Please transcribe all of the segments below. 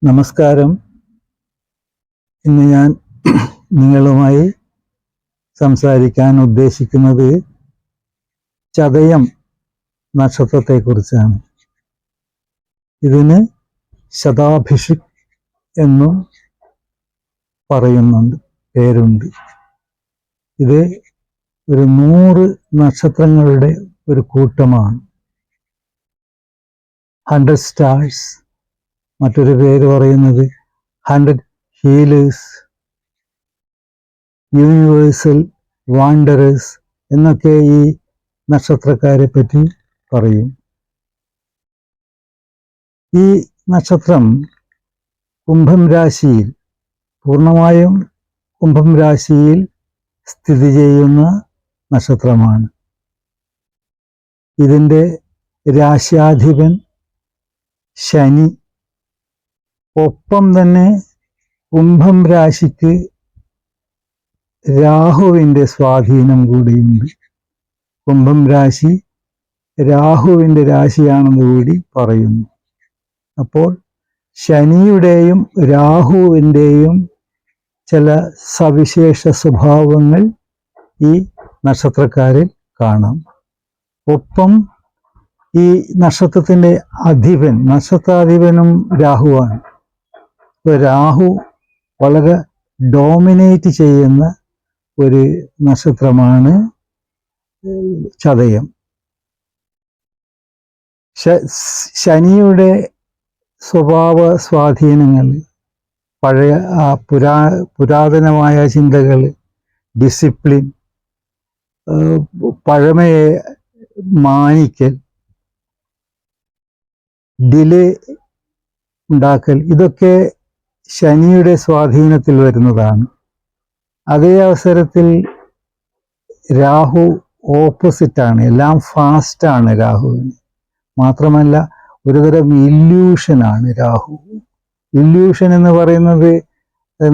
നമസ്കാരം. ഇന്ന് ഞാൻ നിങ്ങളുമായി സംസാരിക്കാൻ ഉദ്ദേശിക്കുന്നത് ചതയം നക്ഷത്രത്തെക്കുറിച്ചാണ്. ഇതിന് ശതാഭിഷിക് എന്നും പറയുന്നുണ്ട്, പേരുണ്ട്. ഇത് ഒരു 100 നക്ഷത്രങ്ങളുടെ ഒരു കൂട്ടമാണ്. 100 സ്റ്റാർസ്, മറ്റൊരു പേര് പറയുന്നത് 100 ഹീലേഴ്സ്, യൂണിവേഴ്സൽ വാണ്ടറേഴ്സ് എന്നൊക്കെ ഈ നക്ഷത്രക്കാരെ പറ്റി പറയും. ഈ നക്ഷത്രം കുംഭം രാശിയിൽ, പൂർണ്ണമായും കുംഭം രാശിയിൽ സ്ഥിതി ചെയ്യുന്ന നക്ഷത്രമാണ്. ഇതിൻ്റെ രാശ്യാധിപൻ ശനി. ഒപ്പം തന്നെ കുംഭം രാശിക്ക് രാഹുവിൻ്റെ സ്വാധീനം കൂടിയുണ്ട്. കുംഭം രാശി രാഹുവിൻ്റെ രാശിയാണെന്ന് കൂടി പറയുന്നു. അപ്പോൾ ശനിയുടെയും രാഹുവിൻ്റെയും ചില സവിശേഷ സ്വഭാവങ്ങൾ ഈ നക്ഷത്രക്കാരിൽ കാണാം. ഒപ്പം ഈ നക്ഷത്രത്തിൻ്റെ അധിപൻ, നക്ഷത്രാധിപനും രാഹുവാണ്. രാഹു വളരെ ഡോമിനേറ്റ് ചെയ്യുന്ന ഒരു നക്ഷത്രമാണ് ചതയം. ശനിയുടെ സ്വഭാവ സ്വാധീനങ്ങൾ, പഴയ പുരാതനമായ ചിന്തകൾ, ഡിസിപ്ലിൻ, പഴമയെ മാനിക്കൽ, ഡിലേ ഉണ്ടാക്കൽ, ഇതൊക്കെ ശനിയുടെ സ്വാധീനത്തിൽ വരുന്നതാണ്. അതേ അവസരത്തിൽ രാഹു ഓപ്പോസിറ്റാണ്, എല്ലാം ഫാസ്റ്റാണ് രാഹുവിന്. മാത്രമല്ല ഒരുതരം ഇല്യൂഷനാണ് രാഹു. ഇല്യൂഷൻ എന്ന് പറയുന്നത്,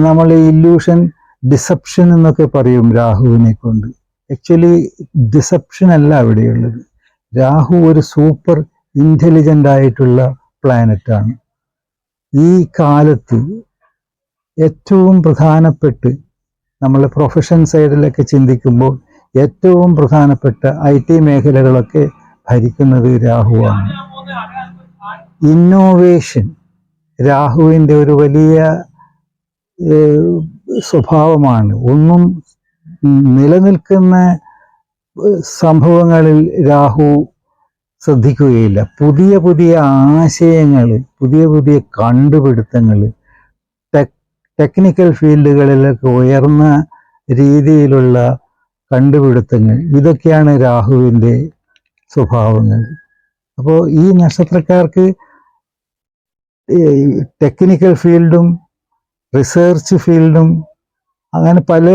നമ്മൾ ഇല്യൂഷൻ ഡിസപ്ഷൻ എന്നൊക്കെ പറയും രാഹുവിനെ കൊണ്ട്. ആക്ച്വലി ഡിസപ്ഷൻ അല്ല അവിടെയുള്ളത്. രാഹു ഒരു സൂപ്പർ ഇൻ്റലിജൻ്റ് ആയിട്ടുള്ള പ്ലാനറ്റാണ്. ഈ കാലത്ത് ഏറ്റവും പ്രധാനപ്പെട്ട് നമ്മൾ പ്രൊഫഷൻ സൈഡിലൊക്കെ ചിന്തിക്കുമ്പോൾ ഏറ്റവും പ്രധാനപ്പെട്ട IT മേഖലകളൊക്കെ ഭരിക്കുന്നത് രാഹുവാണ്. ഇന്നോവേഷൻ രാഹുവിൻ്റെ ഒരു വലിയ സ്വഭാവമാണ്. ഒന്നും നിലനിൽക്കുന്ന സംഭവങ്ങളിൽ രാഹു ശ്രദ്ധിക്കുകയില്ല. പുതിയ പുതിയ ആശയങ്ങൾ, പുതിയ പുതിയ കണ്ടുപിടുത്തങ്ങൾ, ടെക്നിക്കൽ ഫീൽഡുകളിലൊക്കെ ഉയർന്ന രീതിയിലുള്ള കണ്ടുപിടുത്തങ്ങൾ, ഇതൊക്കെയാണ് രാഹുവിൻ്റെ സ്വഭാവങ്ങൾ. അപ്പോൾ ഈ നക്ഷത്രക്കാർക്ക് ടെക്നിക്കൽ ഫീൽഡും റിസർച്ച് ഫീൽഡും അങ്ങനെ പല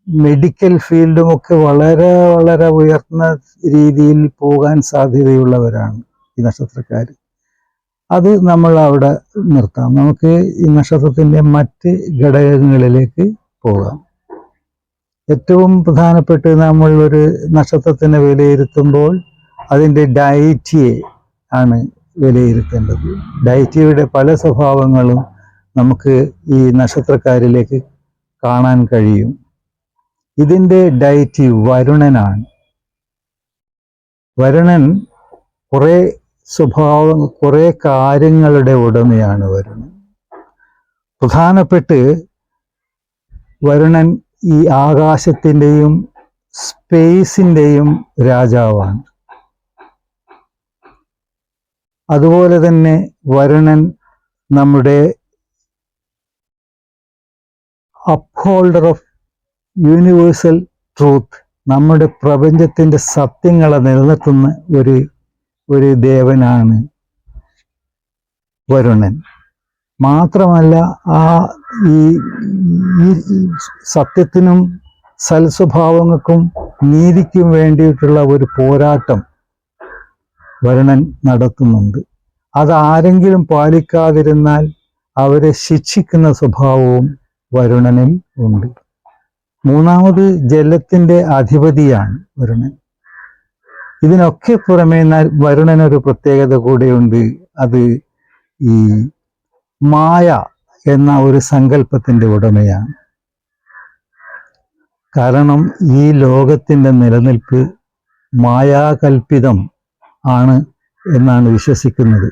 മെഡിക്കൽ ഫീൽഡും ഒക്കെ വളരെ വളരെ ഉയർന്ന രീതിയിൽ പോകാൻ സാധ്യതയുള്ളവരാണ് ഈ നക്ഷത്രക്കാർ. അത് നമ്മൾ അവിടെ നിർത്താം. നമുക്ക് ഈ നക്ഷത്രത്തിൻ്റെ മറ്റ് ഘടകങ്ങളിലേക്ക് പോകാം. ഏറ്റവും പ്രധാനപ്പെട്ട് നമ്മൾ ഒരു നക്ഷത്രത്തിനെ വിലയിരുത്തുമ്പോൾ അതിൻ്റെ ഡയറ്റിയെ ആണ് വിലയിരുത്തേണ്ടത്. ഡയറ്റിയുടെ പല സ്വഭാവങ്ങളും നമുക്ക് ഈ നക്ഷത്രക്കാരിലേക്ക് കാണാൻ കഴിയും. ഇതിൻ്റെ ഡയറ്റി വരുണനാണ്. വരുണൻ കുറേ കാര്യങ്ങളുടെ ഉടമയാണ് വരുണൻ. പ്രധാനപ്പെട്ട് വരുണൻ ഈ ആകാശത്തിൻ്റെയും സ്പേസിൻ്റെയും രാജാവാണ്. അതുപോലെ തന്നെ വരുണൻ നമ്മുടെ അപ്ഹോൾഡർ ഓഫ് യൂണിവേഴ്സൽ ട്രൂത്ത്, നമ്മുടെ പ്രപഞ്ചത്തിൻ്റെ സത്യങ്ങളെ നിലനിർത്തുന്ന ഒരു ദേവനാണ് വരുണൻ. മാത്രമല്ല ഈ സത്യത്തിനും സൽസ്വഭാവങ്ങൾക്കും നീതിക്കും വേണ്ടിയിട്ടുള്ള ഒരു പോരാട്ടം വരുണൻ നടത്തുന്നുണ്ട്. അതാരെങ്കിലും പാലിക്കാതിരുന്നാൽ അവരെ ശിക്ഷിക്കുന്ന സ്വഭാവവും വരുണനിൽ ഉണ്ട്. മൂന്നാമത് ജലത്തിൻ്റെ അധിപതിയാണ് വരുണൻ. ഇതിനൊക്കെ പുറമേ വരുണനൊരു പ്രത്യേകത കൂടെയുണ്ട്. അത് ഈ മായ എന്ന ഒരു സങ്കല്പത്തിൻ്റെ ഉടമയാണ്. കാരണം ഈ ലോകത്തിൻ്റെ നിലനിൽപ്പ് മായാകൽപിതം ആണ് എന്നാണ് വിശ്വസിക്കുന്നത്.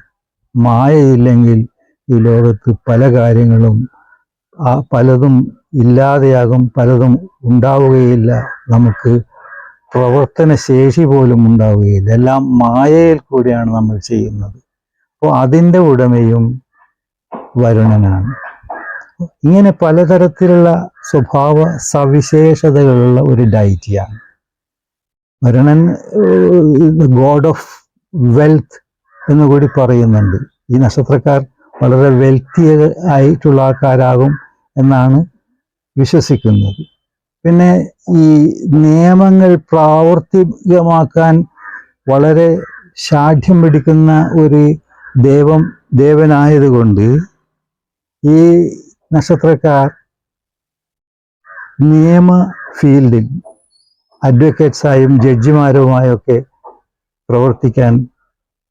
മായയില്ലെങ്കിൽ ഈ ലോകത്ത് പല കാര്യങ്ങളും പലതും ഇല്ലാതെയാകും, പലതും ഉണ്ടാവുകയില്ല, നമുക്ക് പ്രവർത്തന ശേഷി പോലും ഉണ്ടാവുകയില്ല. എല്ലാം മായയിൽ കൂടിയാണ് നമ്മൾ ചെയ്യുന്നത്. അപ്പോൾ അതിൻ്റെ ഉടമയും വരുണനാണ്. ഇങ്ങനെ പലതരത്തിലുള്ള സ്വഭാവ സവിശേഷതകളുള്ള ഒരു ഡൈറ്റിയാണ് വരുണൻ. ഗോഡ് ഓഫ് വെൽത്ത് എന്ന് കൂടി പറയുന്നുണ്ട്. ഈ നക്ഷത്രക്കാർ വളരെ വെൽത്തി ആയിട്ടുള്ള ആൾക്കാരാകും എന്നാണ് വിശ്വസിക്കുന്നത്. പിന്നെ ഈ നിയമങ്ങൾ പ്രാവർത്തികമാക്കാൻ വളരെ ശാഠ്യം പിടിക്കുന്ന ഒരു ദേവനായതുകൊണ്ട് ഈ നക്ഷത്രക്കാർ നിയമ ഫീൽഡിൽ അഡ്വക്കേറ്റ്സായും ജഡ്ജിമാരുമായൊക്കെ പ്രവർത്തിക്കാൻ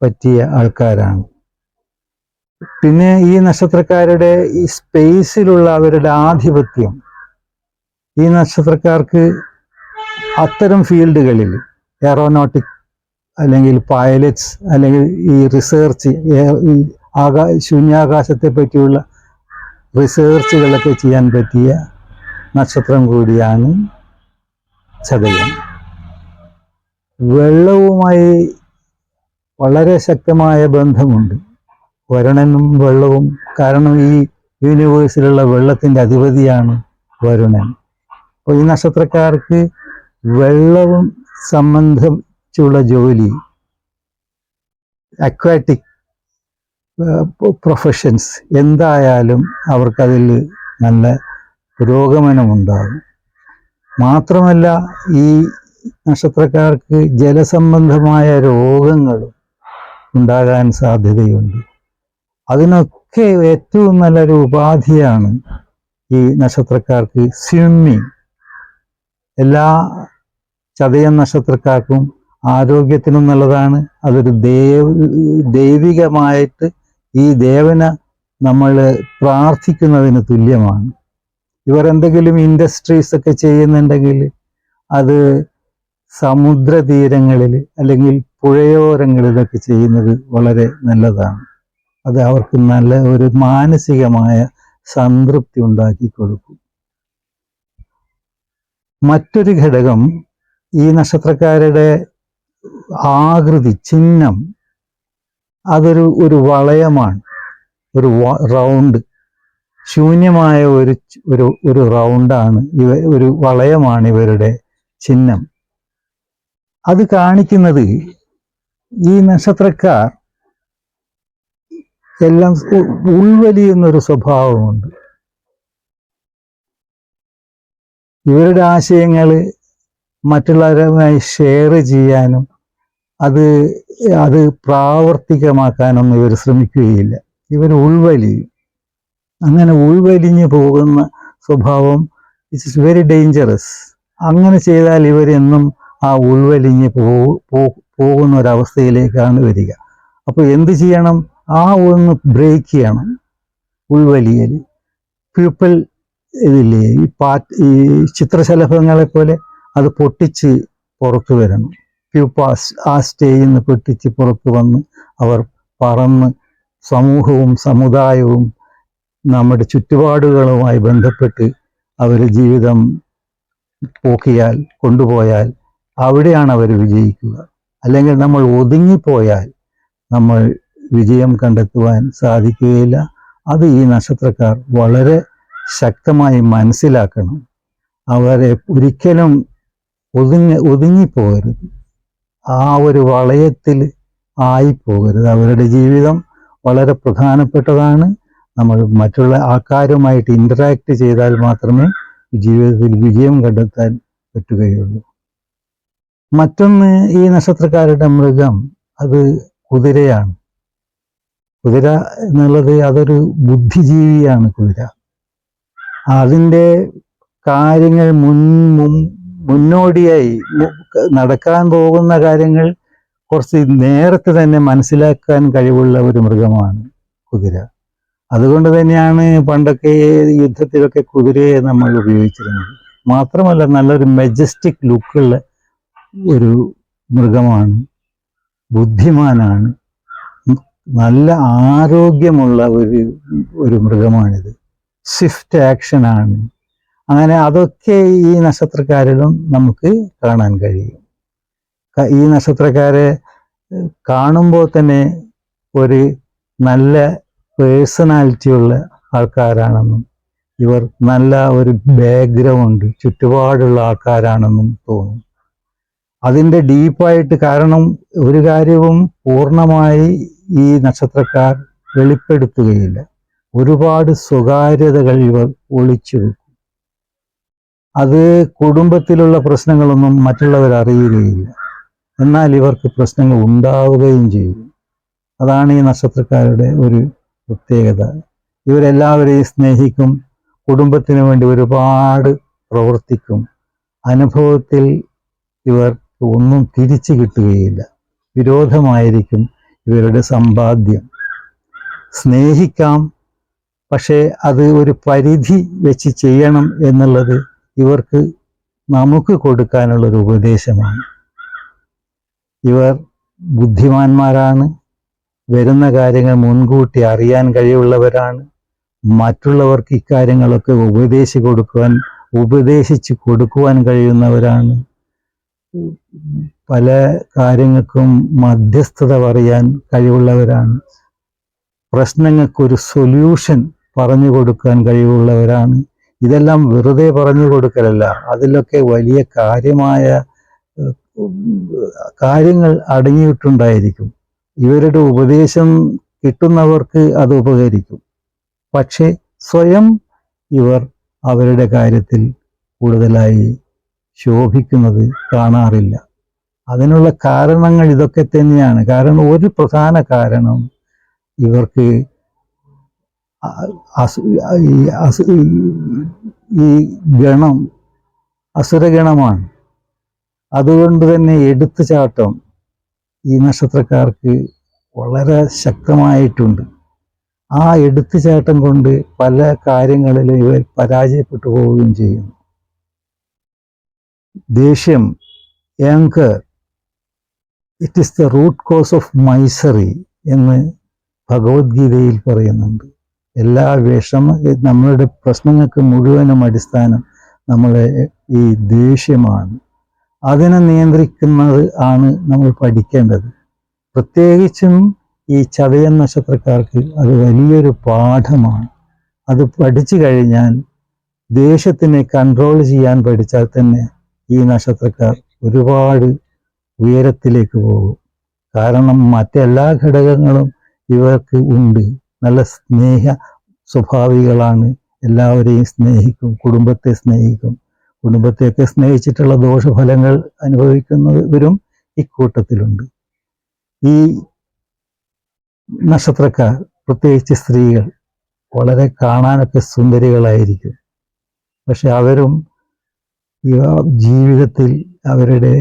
പറ്റിയ ആൾക്കാരാണ്. പിന്നെ ഈ നക്ഷത്രക്കാരുടെ ഈ സ്പേസിലുള്ള അവരുടെ ആധിപത്യം, ഈ നക്ഷത്രക്കാർക്ക് അത്തരം ഫീൽഡുകളിൽ എയറോനോട്ടിക് അല്ലെങ്കിൽ പൈലറ്റ്സ് അല്ലെങ്കിൽ ഈ റിസർച്ച്, ഈ ശൂന്യാകാശത്തെ പറ്റിയുള്ള റിസർച്ചുകളൊക്കെ ചെയ്യാൻ പറ്റിയ നക്ഷത്രം കൂടിയാണ് ചതയം. വെള്ളവുമായി വളരെ ശക്തമായ ബന്ധമുണ്ട് വരുണനും വെള്ളവും. കാരണം ഈ യൂണിവേഴ്സിലുള്ള വെള്ളത്തിൻ്റെ അധിപതിയാണ് വരുണൻ. അപ്പോൾ ഈ നക്ഷത്രക്കാർക്ക് വെള്ളവും സംബന്ധിച്ചുള്ള ജോലി, അക്വാറ്റിക് പ്രൊഫഷൻസ് എന്തായാലും അവർക്കതിൽ നല്ല പുരോഗമനമുണ്ടാകും. മാത്രമല്ല ഈ നക്ഷത്രക്കാർക്ക് ജലസംബന്ധമായ രോഗങ്ങളും ഉണ്ടാകാൻ സാധ്യതയുണ്ട്. അതിനൊക്കെ ഏറ്റവും നല്ലൊരു ഉപാധിയാണ് ഈ നക്ഷത്രക്കാർക്ക് സ്വിമ്മിങ്. എല്ലാ ചതയം നക്ഷത്രക്കാർക്കും ആരോഗ്യത്തിനും നല്ലതാണ്. അതൊരു ദൈവികമായിട്ട് ഈ ദേവനെ നമ്മൾ പ്രാർത്ഥിക്കുന്നതിന് തുല്യമാണ്. ഇവർ എന്തെങ്കിലും ഇൻഡസ്ട്രീസ് ഒക്കെ ചെയ്യുന്നുണ്ടെങ്കിൽ അത് സമുദ്രതീരങ്ങളിൽ അല്ലെങ്കിൽ പുഴയോരങ്ങളിലൊക്കെ ചെയ്യുന്നത് വളരെ നല്ലതാണ്. അത് അവർക്ക് നല്ല ഒരു മാനസികമായ സംതൃപ്തി ഉണ്ടാക്കി കൊടുക്കും. മറ്റൊരു ഘടകം, ഈ നക്ഷത്രക്കാരുടെ ആകൃതി, ചിഹ്നം, അതൊരു വളയമാണ്. ഒരു റൗണ്ട്, ശൂന്യമായ ഒരു റൗണ്ടാണ് ഒരു വളയമാണ് ഇവരുടെ ചിഹ്നം. അത് കാണിക്കുന്നത് ഈ നക്ഷത്രക്കാർ എല്ലാം ഉൾവലിയുന്നൊരു സ്വഭാവമുണ്ട്. ഇവരുടെ ആശയങ്ങൾ മറ്റുള്ളവരുമായി ഷെയർ ചെയ്യാനും അത് പ്രാവർത്തികമാക്കാനൊന്നും ഇവർ ശ്രമിക്കുകയില്ല. ഇവർ ഉൾവലിയും. അങ്ങനെ ഉൾവലിഞ്ഞു പോകുന്ന സ്വഭാവം ഇറ്റ്സ് വെരി ഡേഞ്ചറസ്. അങ്ങനെ ചെയ്താൽ ഇവരെന്നും ആ ഉൾവലിഞ്ഞ് പോകുന്ന ഒരവസ്ഥയിലേക്കാണ് വരിക. അപ്പോൾ എന്ത് ചെയ്യണം? ആ ഒന്ന് ബ്രേക്ക് ചെയ്യണം. ഉൾവലിയൽ പ്യൂപ്പൽ ഇതില്ലേ, ഈ ചിത്രശലഭങ്ങളെ പോലെ അത് പൊട്ടിച്ച് പുറത്തു വരണം. പ്യൂപ്പാസ് ആ സ്റ്റേജിൽ നിന്ന് പൊട്ടിച്ച് പുറത്തു വന്ന് അവർ പറന്ന് സമൂഹവും സമുദായവും നമ്മുടെ ചുറ്റുപാടുകളുമായി ബന്ധപ്പെട്ട് അവർ ജീവിതം കൊണ്ടുപോയാൽ അവിടെയാണ് അവർ വിജയിക്കുക. അല്ലെങ്കിൽ നമ്മൾ ഒതുങ്ങിപ്പോയാൽ നമ്മൾ വിജയം കണ്ടെത്തുവാൻ സാധിക്കുകയില്ല. അത് ഈ നക്ഷത്രക്കാർ വളരെ ശക്തമായി മനസ്സിലാക്കണം. അവരെ ഒരിക്കലും ഒതുങ്ങിപ്പോകരുത്, ആ ഒരു വളയത്തിൽ ആയിപ്പോകരുത്. അവരുടെ ജീവിതം വളരെ പ്രധാനപ്പെട്ടതാണ്. നമ്മൾ മറ്റുള്ള ആൾക്കാരുമായിട്ട് ഇൻറ്ററാക്ട് ചെയ്താൽ മാത്രമേ ജീവിതത്തിൽ വിജയം കണ്ടെത്താൻ പറ്റുകയുള്ളൂ. മറ്റൊന്ന്, ഈ നക്ഷത്രക്കാരുടെ മൃഗം അത് കുതിരയാണ്. കുതിര എന്നുള്ളത് അതൊരു ബുദ്ധിജീവിയാണ്. കുതിര അതിൻ്റെ കാര്യങ്ങൾ മുന്നോടിയായി നടക്കാൻ പോകുന്ന കാര്യങ്ങൾ കുറച്ച് നേരത്തെ തന്നെ മനസ്സിലാക്കാൻ കഴിവുള്ള ഒരു മൃഗമാണ് കുതിര. അതുകൊണ്ട് തന്നെയാണ് പണ്ടൊക്കെ യുദ്ധത്തിലൊക്കെ കുതിരയെ നമ്മൾ ഉപയോഗിച്ചിരുന്നത്. മാത്രമല്ല നല്ലൊരു മെജസ്റ്റിക് ലുക്കുള്ള ഒരു മൃഗമാണ്, ബുദ്ധിമാനാണ്, നല്ല ആരോഗ്യമുള്ള ഒരു മൃഗമാണിത്. സ്വിഫ്റ്റ് ആക്ഷനാണ്. അങ്ങനെ അതൊക്കെ ഈ നക്ഷത്രക്കാരിലും നമുക്ക് കാണാൻ കഴിയും. ഈ നക്ഷത്രക്കാരെ കാണുമ്പോൾ തന്നെ ഒരു നല്ല പേഴ്സണാലിറ്റിയുള്ള ആൾക്കാരാണെന്നും ഇവർ നല്ല ഒരു ബാക്ക്ഗ്രൗണ്ട് ചുറ്റുപാടുള്ള ആൾക്കാരാണെന്നും തോന്നും. അതിൻ്റെ ഡീപ്പായിട്ട്, കാരണം ഒരു കാര്യവും പൂർണ്ണമായി ഈ നക്ഷത്രക്കാർ വെളിപ്പെടുത്തുകയില്ല. ഒരുപാട് സ്വകാര്യതകൾ ഇവർ ഒളിച്ചു വെക്കും. അത് കുടുംബത്തിലുള്ള പ്രശ്നങ്ങളൊന്നും മറ്റുള്ളവർ അറിയുകയില്ല. എന്നാൽ ഇവർക്ക് പ്രശ്നങ്ങൾ ഉണ്ടാവുകയും ചെയ്യും. അതാണ് ഈ നക്ഷത്രക്കാരുടെ ഒരു പ്രത്യേകത. ഇവരെല്ലാവരെയും സ്നേഹിക്കും, കുടുംബത്തിന് വേണ്ടി ഒരുപാട് പ്രവർത്തിക്കും. അനുഭവത്തിൽ ഇവർക്ക് ഒന്നും തിരിച്ചു കിട്ടുകയില്ല. വിരോധമായിരിക്കും ഇവരുടെ സമ്പാദ്യം. സ്നേഹിക്കാം, പക്ഷേ അത് ഒരു പരിധി വെച്ച് ചെയ്യണം എന്നുള്ളത് ഇവർക്ക് നമുക്ക് കൊടുക്കാനുള്ളൊരു ഉപദേശമാണ്. ഇവർ ബുദ്ധിമാന്മാരാണ്, വരുന്ന കാര്യങ്ങൾ മുൻകൂട്ടി അറിയാൻ കഴിവുള്ളവരാണ്, മറ്റുള്ളവർക്ക് ഇക്കാര്യങ്ങളൊക്കെ ഉപദേശിച്ച് കൊടുക്കുവാൻ കഴിയുന്നവരാണ്, പല കാര്യങ്ങൾക്കും മധ്യസ്ഥത പറയാൻ കഴിവുള്ളവരാണ്, പ്രശ്നങ്ങൾക്കൊരു സൊല്യൂഷൻ പറഞ്ഞു കൊടുക്കാൻ കഴിവുള്ളവരാണ്. ഇതെല്ലാം വെറുതെ പറഞ്ഞു കൊടുക്കലല്ല, അതിലൊക്കെ വലിയ കാര്യങ്ങൾ അടങ്ങിയിട്ടുണ്ടായിരിക്കും. ഇവരുടെ ഉപദേശം കിട്ടുന്നവർക്ക് അത് ഉപകരിക്കും. പക്ഷേ സ്വയം ഇവർ അവരുടെ കാര്യത്തിൽ കൂടുതലായി ശോഭിക്കുന്നത് കാണാറില്ല. അതിനുള്ള കാരണങ്ങൾ ഇതൊക്കെ തന്നെയാണ്. കാരണം ഒരു പ്രധാന കാരണം ഇവർക്ക് ഈ ഗണം അസുരഗണമാണ്. അതുകൊണ്ട് തന്നെ എടുത്തുചാട്ടം ഈ നക്ഷത്രക്കാർക്ക് വളരെ ശക്തമായിട്ടുണ്ട്. ആ എടുത്തുചാട്ടം കൊണ്ട് പല കാര്യങ്ങളിലും ഇവർ പരാജയപ്പെട്ടു പോവുകയും ചെയ്യുന്നു. ദേഷ്യം, anger, it is the root cause of misery എന്ന് ഭഗവത്ഗീതയിൽ പറയുന്നുണ്ട്. എല്ലാ നമ്മളുടെ പ്രശ്നങ്ങൾക്ക് മുഴുവനും അടിസ്ഥാനം നമ്മളെ ഈ ദേഷ്യമാണ്. അതിനെ നിയന്ത്രിക്കുന്നത് ആണ് നമ്മൾ പഠിക്കേണ്ടത്. പ്രത്യേകിച്ചും ഈ ചതയൻ നക്ഷത്രക്കാർക്ക് അത് വലിയൊരു പാഠമാണ്. അത് പഠിച്ചു കഴിഞ്ഞാൽ, ദേഷ്യത്തിനെ കൺട്രോൾ ചെയ്യാൻ പഠിച്ചാൽ തന്നെ ഈ നക്ഷത്രക്കാർ ഒരുപാട് ഉയരത്തിലേക്ക് പോകും. കാരണം മറ്റെല്ലാ ഘടകങ്ങളും ഇവർക്ക് ഉണ്ട്. നല്ല സ്നേഹ സ്വഭാവികളാണ്, എല്ലാവരെയും സ്നേഹിക്കും, കുടുംബത്തെ സ്നേഹിക്കും. കുടുംബത്തെയൊക്കെ സ്നേഹിച്ചിട്ടുള്ള ദോഷഫലങ്ങൾ അനുഭവിക്കുന്നവരും ഇക്കൂട്ടത്തിലുണ്ട്. ഈ നക്ഷത്രക്കാർ, പ്രത്യേകിച്ച് സ്ത്രീകൾ, വളരെ കാണാനൊക്കെ സുന്ദരികളായിരിക്കും. പക്ഷെ അവരും ജീവിതത്തിൽ അവരുടെ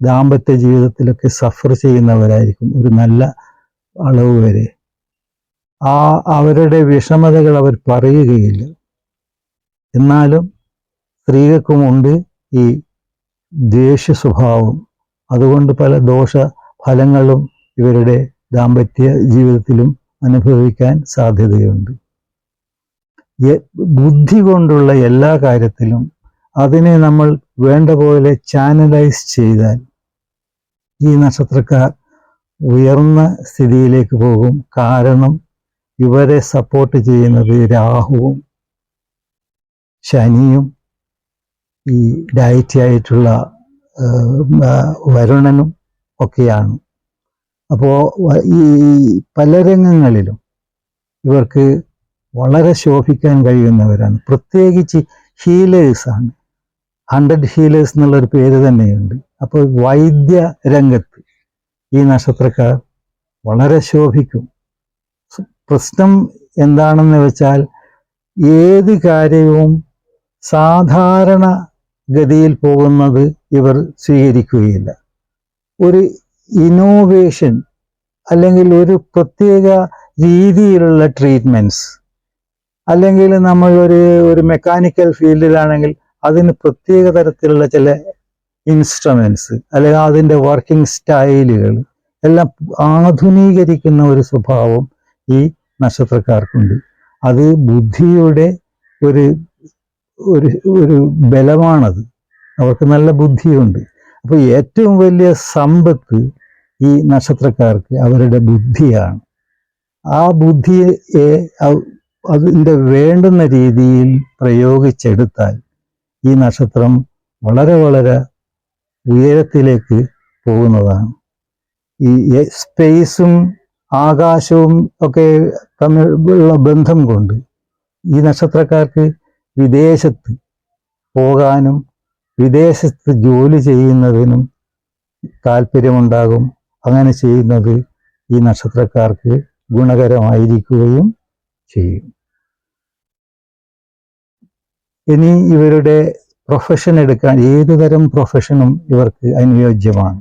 ദാമ്പത്യ ജീവിതത്തിലൊക്കെ സഫർ ചെയ്യുന്നവരായിരിക്കും ഒരു നല്ല അളവ് വരെ. അവരുടെ വിഷമതകൾ അവർ പറയുകയില്ല. എന്നാലും സ്ത്രീകൾക്കുമുണ്ട് ഈ ദേഷ്യ സ്വഭാവം. അതുകൊണ്ട് പല ദോഷ ഫലങ്ങളും ഇവരുടെ ദാമ്പത്യ ജീവിതത്തിലും അനുഭവിക്കാൻ സാധ്യതയുണ്ട്. ബുദ്ധി കൊണ്ടുള്ള എല്ലാ കാര്യത്തിലും അതിനെ നമ്മൾ വേണ്ട പോലെ ചാനലൈസ് ചെയ്താൽ ഈ നക്ഷത്രക്കാർ ഉയർന്ന സ്ഥിതിയിലേക്ക് പോകും. കാരണം ഇവരെ സപ്പോർട്ട് ചെയ്യുന്നത് രാഹുവും ശനിയും ഈ ഡയറ്റിയായിട്ടുള്ള വരുണനും ഒക്കെയാണ്. അപ്പോൾ ഈ പല രംഗങ്ങളിലും ഇവർക്ക് വളരെ ശോഭിക്കാൻ കഴിയുന്നവരാണ്. പ്രത്യേകിച്ച് ഹീലേഴ്സാണ്. 100 ഹീലേഴ്സ് എന്നുള്ളൊരു പേര് തന്നെയുണ്ട്. അപ്പോൾ വൈദ്യ രംഗത്ത് ഈ നക്ഷത്രക്കാർ വളരെ ശോഭിക്കും. പ്രശ്നം എന്താണെന്ന് വെച്ചാൽ, ഏത് കാര്യവും സാധാരണ ഗതിയിൽ പോകുന്നത് ഇവർ സ്വീകരിക്കുകയില്ല. ഒരു ഇന്നോവേഷൻ അല്ലെങ്കിൽ ഒരു പ്രത്യേക രീതിയിലുള്ള ട്രീറ്റ്മെൻറ്റ്സ്, അല്ലെങ്കിൽ നമ്മൾ ഒരു മെക്കാനിക്കൽ ഫീൽഡിലാണെങ്കിൽ അതിന് പ്രത്യേക തരത്തിലുള്ള ചില ഇൻസ്ട്രുമെൻറ്റ്സ്, അല്ലെങ്കിൽ അതിൻ്റെ വർക്കിംഗ് സ്റ്റൈലുകൾ എല്ലാം ആധുനീകരിക്കുന്ന ഒരു സ്വഭാവം ഈ നക്ഷത്രക്കാർക്കുണ്ട്. അത് ബുദ്ധിയുടെ ഒരു ഒരു ഒരു ബലമാണത്. അവർക്ക് നല്ല ബുദ്ധിയുണ്ട്. അപ്പോൾ ഏറ്റവും വലിയ സമ്പത്ത് ഈ നക്ഷത്രക്കാർക്ക് അവരുടെ ബുദ്ധിയാണ്. ആ ബുദ്ധിയെ അതിൻ്റെ വേണ്ടുന്ന രീതിയിൽ പ്രയോഗിച്ചെടുത്താൽ ഈ നക്ഷത്രം വളരെ വളരെ ഉയരത്തിലേക്ക് പോകുന്നതാണ്. ഈ സ്പേസും ആകാശവും ഒക്കെ തമ്മിലുള്ള ബന്ധം കൊണ്ട് ഈ നക്ഷത്രക്കാർക്ക് വിദേശത്ത് പോകാനും വിദേശത്ത് ജോലി ചെയ്യുന്നതിനും താല്പര്യമുണ്ടാകും. അങ്ങനെ ചെയ്യുന്നത് ഈ നക്ഷത്രക്കാർക്ക് ഗുണകരമായിരിക്കുകയും ചെയ്യും. ഇനി ഇവരുടെ പ്രൊഫഷൻ എടുക്കാൻ, ഏതുതരം പ്രൊഫഷനും ഇവർക്ക് അനുയോജ്യമാണ്.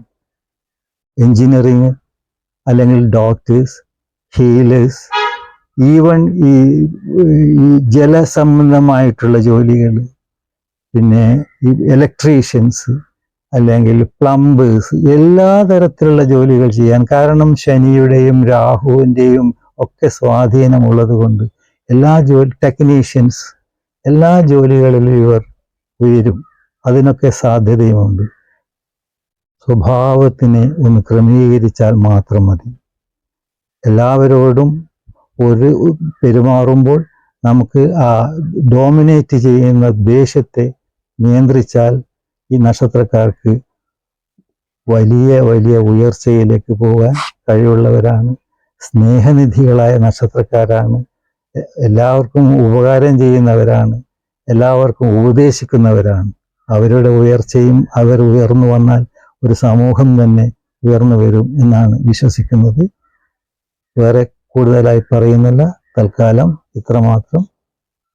എൻജിനീയറിങ്, അല്ലെങ്കിൽ ഡോക്ടേഴ്സ്, ഹീലേഴ്സ്, ഈവൻ ഈ ജലസംബന്ധമായിട്ടുള്ള ജോലികൾ, പിന്നെ ഈ ഇലക്ട്രീഷ്യൻസ്, അല്ലെങ്കിൽ പ്ലംബേഴ്സ്, എല്ലാ തരത്തിലുള്ള ജോലികൾ ചെയ്യാൻ. കാരണം ശനിയുടെയും രാഹുവിൻ്റെയും ഒക്കെ സ്വാധീനമുള്ളത് കൊണ്ട് ടെക്നീഷ്യൻസ്, എല്ലാ ജോലികളിലും ഇവർ ഉയരും. അതിനൊക്കെ സാധ്യതയുമുണ്ട്. സ്വഭാവത്തിനെ ഒന്ന് ക്രമീകരിച്ചാൽ മാത്രം മതി. എല്ലാവരോടും പെരുമാറുമ്പോൾ നമുക്ക് ആ ഡോമിനേറ്റ് ചെയ്യുന്ന ദേഷ്യത്തെ നിയന്ത്രിച്ചാൽ ഈ നക്ഷത്രക്കാർക്ക് വലിയ വലിയ ഉയർച്ചയിലേക്ക് പോകാൻ കഴിവുള്ളവരാണ്. സ്നേഹനിധികളായ നക്ഷത്രക്കാരാണ്. എല്ലാവർക്കും ഉപകാരം ചെയ്യുന്നവരാണ്. എല്ലാവർക്കും ഉപദേശിക്കുന്നവരാണ്. അവരുടെ ഉയർച്ചയും അവർ ഉയർന്നു വന്നാൽ ഒരു സമൂഹം തന്നെ ഉയർന്നു വരും എന്നാണ് വിശ്വസിക്കുന്നത്. വേറെ കൂടുതലായി പറയുന്നില്ല. തൽക്കാലം ഇത്രമാത്രം.